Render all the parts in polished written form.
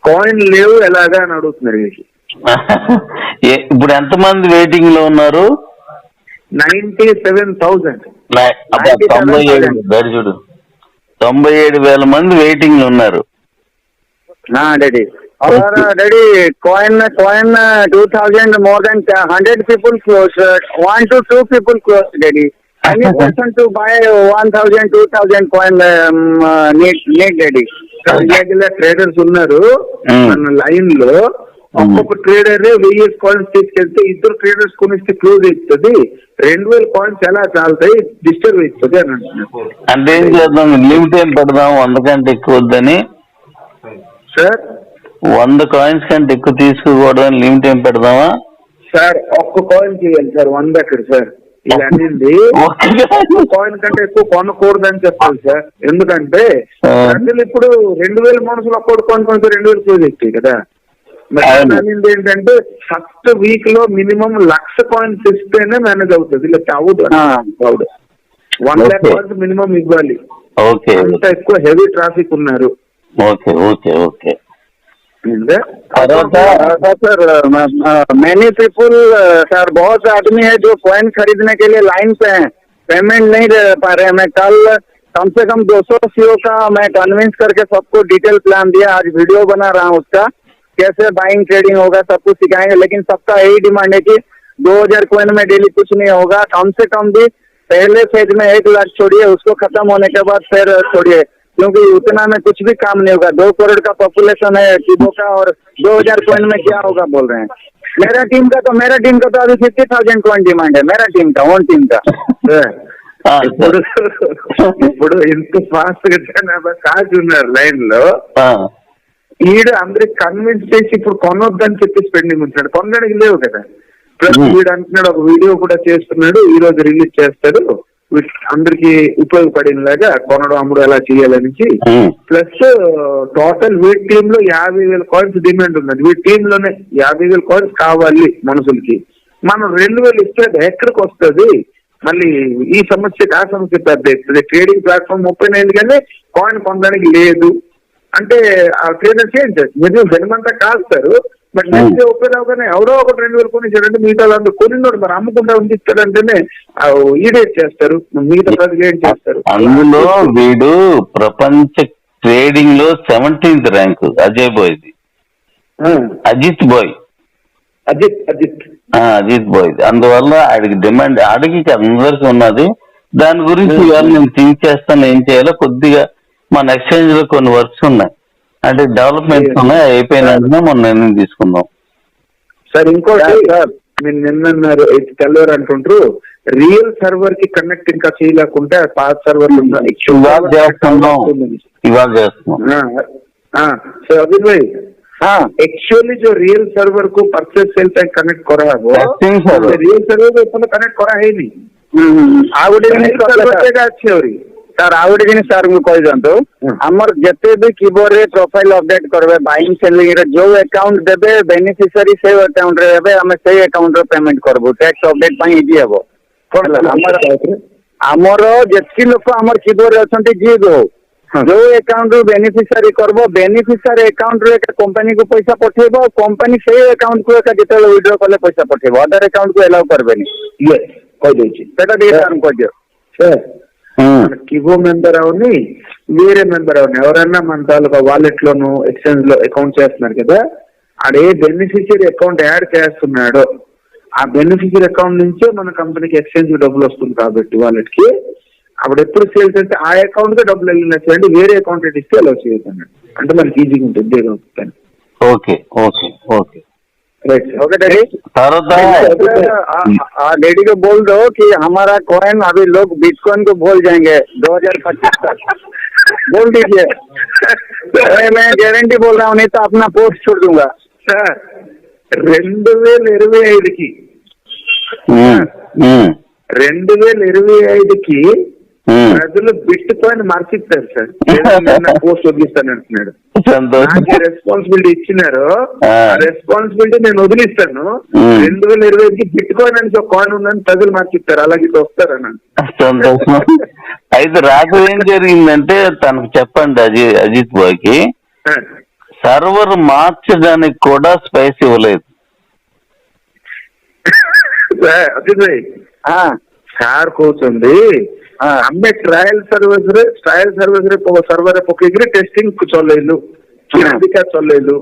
Coin లేవు ఎలాగా అని అడుగుతున్నారు వీళ్ళకి. ఇప్పుడు ఎంతమంది వెయిటింగ్ లో ఉన్నారు? 97,000. 97 97,000 మంది వెయిటింగ్ లో ఉన్నారు. Daddy Daddy, coin 2,000, more than 100 people close. 1 to 2 people close, Daddy. Any person to buy 1,000, 2,000 coin need, Daddy. Regular traders ఉన్నారు మన లైన్ లో. ఒక్కొక్క ట్రేడర్ 1000 కాయిన్స్ తీసుకెళ్తే ఇద్దరు ట్రేడర్స్ కొనిస్తే క్లోజ్ అవుతుంది. 2,000 కాయిన్స్ ఎలా చాలుతాయి, డిస్టర్బ్ అవుతుంది అని అంటున్నారు. అంటే ఏం చేద్దాం, లిమిట్ ఏం పెడదాం 100 కంటే ఎక్కువ వద్దని సార్. 100 కాయిన్స్ కంటే ఎక్కువ తీసుకోకూడదని లిమిట్ ఏం పెడదామా సార్? ఒక్క కాయిన్ చేయాలి సార్, 100 ఎక్కడ సార్? ఇలా అనింది కాయిన్ కంటే ఎక్కువ కొనకూడదని చెప్పాలి సార్. ఎందుకంటే ప్రజలు ఇప్పుడు 2,000 మనుషులు ఒక్కడు కొనుక్కొని 2,000 క్లోజ్ అవుతాయి కదా. అనింది ఏంటంటే ఫస్ట్ వీక్ లో మినిమం 1,00,000 కాయిన్స్ ఇస్తేనే మేనేజ్ అవుతుంది, ఇలా అవ్వదు. 1 lakh కాయిన్స్ మినిమం ఇవ్వాలి. అంత ఎక్కువ హెవీ ట్రాఫిక్ ఉన్నారు. सर मैनी पीपुल सर, बहुत आदमी है जो कॉइन खरीदने के लिए लाइन पे हैं, पेमेंट नहीं दे पा रहे हैं. मैं कम से कम 200 सीओ का मैं कन्विंस करके सबको डिटेल प्लान दिया. आज वीडियो बना रहा हूँ उसका, कैसे बाइंग ट्रेडिंग होगा सब कुछ सिखाएंगे. लेकिन सबका यही डिमांड है कि 2,000 कॉइन में डेली कुछ नहीं होगा. कम से कम भी पहले फेज में 1 लाख छोड़िए, उसको खत्म होने के बाद फिर छोड़िए, क्योंकि उतना में कुछ भी काम नहीं होगा. 2 करोड़ का पॉपुलेशन है किबो का, और 2,000 कॉइन में क्या होगा बोल रहे हैं. मेरा टीम का तो अभी 50,000 कॉइन डिमांड है, मेरा टीम का, ओन टीम का. ఇప్పుడు ఇంత ఫాస్ట్ గా జనాభా కాజు ఉన్నారు లైన్ లో. ఈడు అందరికి కన్విన్స్ చేసి ఇప్పుడు కొనొద్దని చెప్పి స్పెండింగ్ ఉంటున్నాడు. కొనడానికి లేవు కదా. ప్లస్ వీడు అంటున్నాడు, ఒక వీడియో కూడా చేస్తున్నాడు, ఈ రోజు రిలీజ్ చేస్తాడు, అందరికి ఉపయోగపడినలాగా కొనడం అమ్ముడు ఎలా చేయాలని. ప్లస్ టోటల్ వీటి టీమ్ లో 50,000 కాయిన్స్ డిమాండ్ ఉన్నది. వీటి టీమ్ లోనే 50,000 కాయిన్స్ కావాలి మనుషులకి. మనం 2,000 ఇస్తే ఎక్కడికి వస్తుంది? మళ్ళీ ఈ సమస్యకి ఆ సమస్య పెద్ద అవుతుంది. ట్రేడింగ్ ప్లాట్ఫామ్ ఓపెన్ అయింది కానీ కాయిన్ పొందడానికి లేదు అంటే ఆ ట్రేడర్స్ ఏం చేస్తారు? మీరు జనమంతా కాస్తారు, బట్ నెక్స్ట్ ఓపెన్ అవగానే ఎవరో ఒక 2,000 కొనిచ్చాడంటే మిగతా అందరూ కొనినోడు మరి అమ్ముకుంటా ఉండిస్తాడంటేనే ఈడేట్ చేస్తారు, మిగతా ప్రజలు ఏం చేస్తారు? అందులో వీడు ప్రపంచ ట్రేడింగ్ లో 17th ర్యాంక్ అజయ్ బాయ్, అజిత్ బాయ్. అందువల్ల ఆడికి డిమాండ్, ఆడికి అందరికి ఉన్నది. దాని గురించి ఇవాళ నేను థింక్ చేస్తాను ఏం చేయాలో. కొద్దిగా మన ఎక్స్చేంజ్ లో కొన్ని వర్క్స్ ఉన్నాయి, అంటే డెవలప్మెంట్స్ ఉన్నాయి, అయిపోయిన మనం నిర్ణయం తీసుకుందాం. సార్ ఇంకోటి మీరు నిన్నన్నారు తెల్లవారు అంటుంటారు, రియల్ సర్వర్ కి కనెక్ట్ ఇంకా చేయలేకుంటే పాత సర్వర్ ఇవాళ చేస్తున్నాం. సో అభిన్ భాయ్, एक्चुअली जो रियल सर्वर को परचेज सेल तक कनेक्ट करा है वो रियल सर्वर को इतना कनेक्ट करा है नहीं. अच्छी हो रही सर आउ गोटे जिन सर मुझे कहते आमर जिते भी कीबोर्ड रे प्रोफाइल अपडेट करबे, बाइंग सेलिंग रे जो अकाउंट देबे बेनिफिशियरी से अकाउंट रे हेबे, हमें से अकाउंट रे पेमेंट करबो. टैक्स अपडेट पई इजी हेबो. आमर जेतकी लोक आमर कीबोर्ड रे अछंती जी गो जो अकाउंट रू बेनिफिशियरी करबो, बेनिफिशियरी अकाउंट रे कंपनी को पैसा पठेबो, कंपनी से अकाउंट को जिते विड्रॉ कले पैसा पठेबो, अदर अकाउंट को अलाउ करबेनी. यस कह देछि सेटा दे टर्म कह दियो सर. కిబో మెంబర్ అవని వేరే మెంబర్ అవని ఎవరన్నా మన తాలూకా వాలెట్ లోను ఎక్స్చేంజ్ లో అకౌంట్ చేస్తున్నారు కదా, ఆడే బెనిఫిషియరీ అకౌంట్ యాడ్ చేస్తున్నాడో ఆ బెనిఫిషియరీ అకౌంట్ నుంచే మన కంపెనీకి ఎక్స్చేంజ్ డబ్బులు వస్తుంది కాబట్టి వాలెట్ కి అప్పుడు ఎప్పుడు సేల్స్ అంటే ఆ అకౌంట్ కి డబ్బులు వెళ్ళినట్టు వేరే అకౌంట్ ఇస్తే అలా చేయొచ్చు అంటే మనకి ఈజీగా ఉంటుంది. ఓకే ఓకే ఓకే डैडी को बोल दो कि हमारा कॉइन अभी लोग बिटकॉइन को भूल जाएंगे 2025 तक. बोल दीजिए. मैं गारंटी बोल रहा हूँ, नहीं तो अपना पोस्ट छोड़ दूंगा. सर 2025కి 2025కి ప్రజలు బిట్ కాయిన్ మార్చిస్తారు సార్. పోస్ట్ వదిలిస్తాను అంటున్నాడు. నాకు రెస్పాన్సిబిలిటీ ఇచ్చినారు, రెస్పాన్సిబిలిటీ నేను వదిలిస్తాను. 2025కి బిట్ కాయిన్ అని ఒక కాయిన్ ఉందని ప్రజలు మార్చిస్తారు, అలాగే వస్తారన్నాను. అయితే రాత్రి ఏం జరిగిందంటే తనకు చెప్పండి అజిత్ బాయ్కి, సర్వర్ మార్చడానికి కూడా స్పేస్ ఇవ్వలేదు. అజిత్ భాయ్ ସାର୍ କହୁଛନ୍ତି ଆମେ ଟ୍ରାଏଲ ସର୍ଭିସରେ ସର୍ଭରରେ ପକେଇକିରି ଟେଷ୍ଟିଂ ଚଲେଇଲୁ, କିଣା ବିକା ଚଲେଇଲୁ।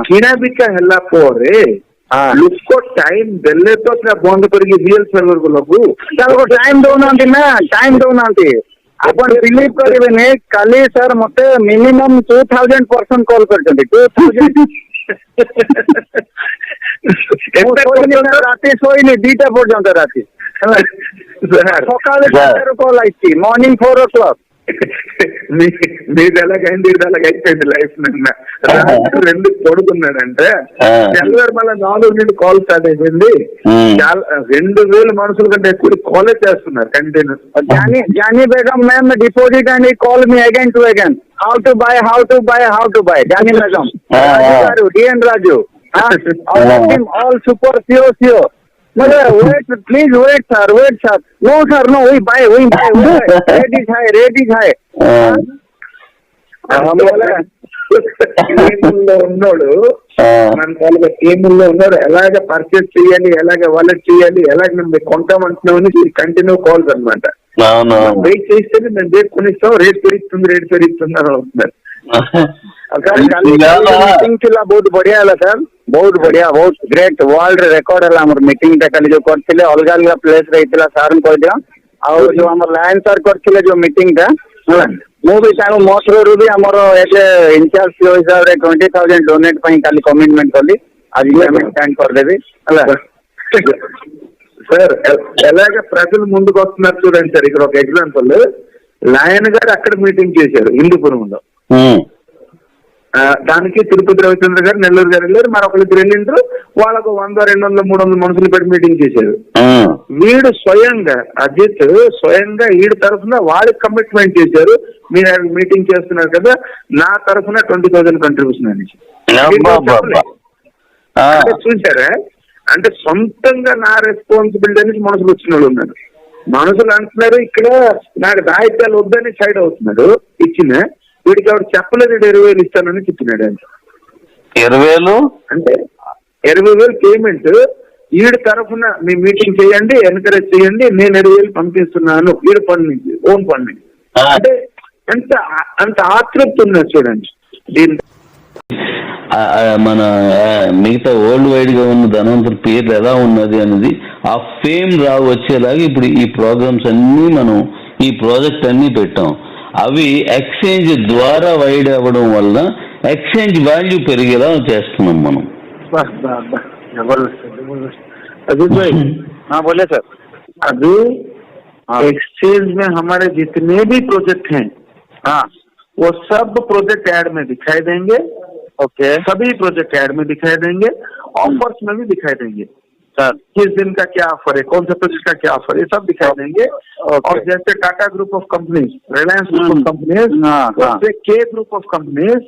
କିଣା ବିକା ହେଲା ପରେ ଲୋକ ଟାଇମ ଦେଲେ ତ ସେଟା ବନ୍ଦ କରିକି ରିଏଲ ସର୍ଭରକୁ ଲଗୁ। ଟାଇମ ଦଉନାହାନ୍ତି ନା, ଟାଇମ ଦଉନାହାନ୍ତି। ଆପଣ ବିଲିଭ କରିବେନି, କାଲି ସାର୍ ମତେ ମିନିମମ୍ 2000 ପର୍ସନ କଲ୍ କରିଛନ୍ତି। 2000 ରାତି ଶୋଇନି 2ଟା ପର୍ଯ୍ୟନ୍ତ ରାତି। ସକାଳେ 7ଟାରୁ କଲ୍ ଆସିଛି, మార్నింగ్ 4 o'clock। మీది ఎలాగైంది, ఇది ఎలాగైపోయింది లైఫ్ నిన్న రాత్రి 2 పడుకున్నాడంటే తెల్లవారు మళ్ళీ 4 నుండి కాల్ స్టార్ట్ అయిపోయింది। 2000 మనుషుల కంటే ఎక్కువ కాలే చేస్తున్నారు continue. Jani Begum ma'am deposit అని call me again to again, how to buy Jani Begum గారు, DN Raju, all super CEO। wait, please wait sir, no sir, no, we buy, rate is high। ఉన్నాడు మన తాలూకా టీముల్లో ఉన్నాడు, ఎలాగ పర్చేస్ చేయాలి, ఎలాగ వాలెట్ చేయాలి, ఎలాగ మేము కొంటామంటున్నామని కంటిన్యూ కాల్స్ అనమాట। వెయిట్ చేస్తేనే మేము రేట్ కొనిస్తాం, రేట్ పెరుగుతుంది అని అవుతున్నారు। मीटिंग थिला बहुत बढ़िया है सर, बहुत बढ़िया, बहुत ग्रेट, वर्ल्ड रिकॉर्ड है हमर मीटिंग टा खाली जो करथिले अलग अलग प्लेस रहितला सर को दिया। आ जो हमर लायन सर करथिले जो मीटिंग टा मु भी चाहू मोसरो भी हमर एजे इंचार्ज सीओ हिसाब रे 20000 डोनेट पई खाली कमिटमेंट करली, आज पेमेंट स्टार्ट कर देबी हला సార్। ఎలాగ ప్రజలు ముందుకు వస్తున్నారు చూడండి సార్। ఇక్కడ ఒక ఎగ్జాంపుల్, లాయన్ గారు అక్కడ మీటింగ్ చేశారు హిందూపురంలో, దానికి తిరుపతి రవిచంద్ర గారు, నెల్లూరు గారు వెళ్ళారు, మరొకరిద్దరు వెళ్ళిండ్రు, వాళ్ళకు 100, 200, 300 మనుషులు పెట్టి మీటింగ్ చేశారు। వీడు స్వయంగా అజిత్ స్వయంగా వీడి తరఫున వాడికి కమిట్మెంట్ చేశారు, మీరు మీటింగ్ చేస్తున్నారు కదా, నా తరఫున 20,000 కంట్రిబ్యూషన్ అని చూసారా। అంటే సొంతంగా నా రెస్పాన్సిబిలిటీ అని మనుషులు వచ్చిన వాళ్ళు ఉన్నారు। మనుషులు అంటున్నారు ఇక్కడ నాకు దాయిత్యాలు వద్దని సైడ్ అవుతున్నాడు, ఇచ్చిన వీడికి ఆవిడ చెప్పలేదు 20,000 ఇస్తానని చెప్పినాడు। అంటే 20,000 అంటే 20,000 పేమెంట్ వీడి తరఫున మీ మీటింగ్ చేయండి, ఎన్కరేజ్ చేయండి, నేను 20,000 పంపిస్తున్నాను వీడి పని నుంచి, ఓన్ పని నుంచి। అంటే అంత ఆతృప్తి ఉన్నది చూడండి దీని। మన మిగతా వరల్డ్ వైడ్ గా ఉన్న ధనవంతుల పేర్లు ఎలా ఉన్నది అనేది ఆ ఫేమ్ వచ్చేలాగా ఇప్పుడు ఈ ప్రోగ్రామ్స్ అన్ని మనం ఈ ప్రాజెక్ట్ అన్ని పెట్టాం। అవి ఎక్స్చేంజ్ ద్వారా వైడ్ అవ్వడం వల్ల ఎక్స్చేంజ్ వాల్యూ పెరిగేలా చేస్తున్నాం మనం। अजीत भाई हाँ बोले सर। अभी एक्सचेंज में हमारे जितने भी प्रोजेक्ट हैं वो सब प्रोजेक्ट ऐड में दिखाई देंगे। ओके, सभी प्रोजेक्ट ऐड में दिखाई देंगे, ऑफर्स में भी दिखाई देंगे सर, किस दिन का क्या ऑफर है, कौन सा प्रोजेक्ट का क्या ऑफर है, सब दिखाई देंगे। और जैसे Tata group of companies, Reliance group of companies, वैसे के ग्रुप ऑफ कंपनीज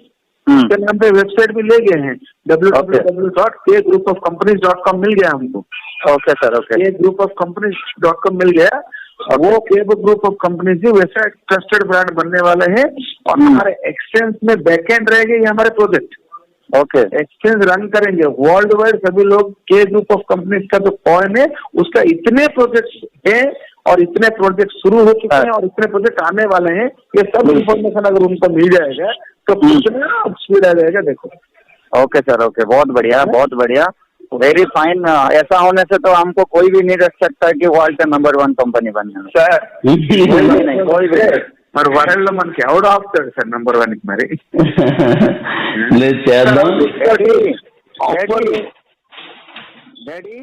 के नाम पे वेबसाइट भी ले गए हैं, www.kgroupofcompanies.com मिल गया हमको। ओके सर, ओके, kgroupofcompanies.com मिल गया। वो के ग्रुप ऑफ कंपनीज ही वैसा ट्रस्टेड ब्रांड बनने वाले हैं। और हमारे एक्सचेंज में बैकएंड रहेंगे ये हमारे प्रोजेक्ट। ओके, एक्सचेंज रन करेंगे वर्ल्ड वाइड, सभी लोग के ग्रुप ऑफ कंपनीज का जो कॉइन है उसका इतने प्रोजेक्ट है और इतने प्रोजेक्ट शुरू हो चुके हैं और इतने प्रोजेक्ट आने वाले हैं, ये सब इन्फॉर्मेशन अगर उनको मिल जाएगा तो कितना स्पीड आ जाएगा देखो। ओके सर, ओके, बहुत बढ़िया, बहुत बढ़िया, वेरी फाइन। ऐसा होने से तो हमको कोई भी नहीं रख सकता कि वर्ल्ड का नंबर 1 कंपनी बनने में सर। कोई भी మరి వరల్డ్ లో మనకి ఎవడు ఆపుతాడు సార్ నంబర్ 1 కి? మరి లేదు చేద్దాం డాడీ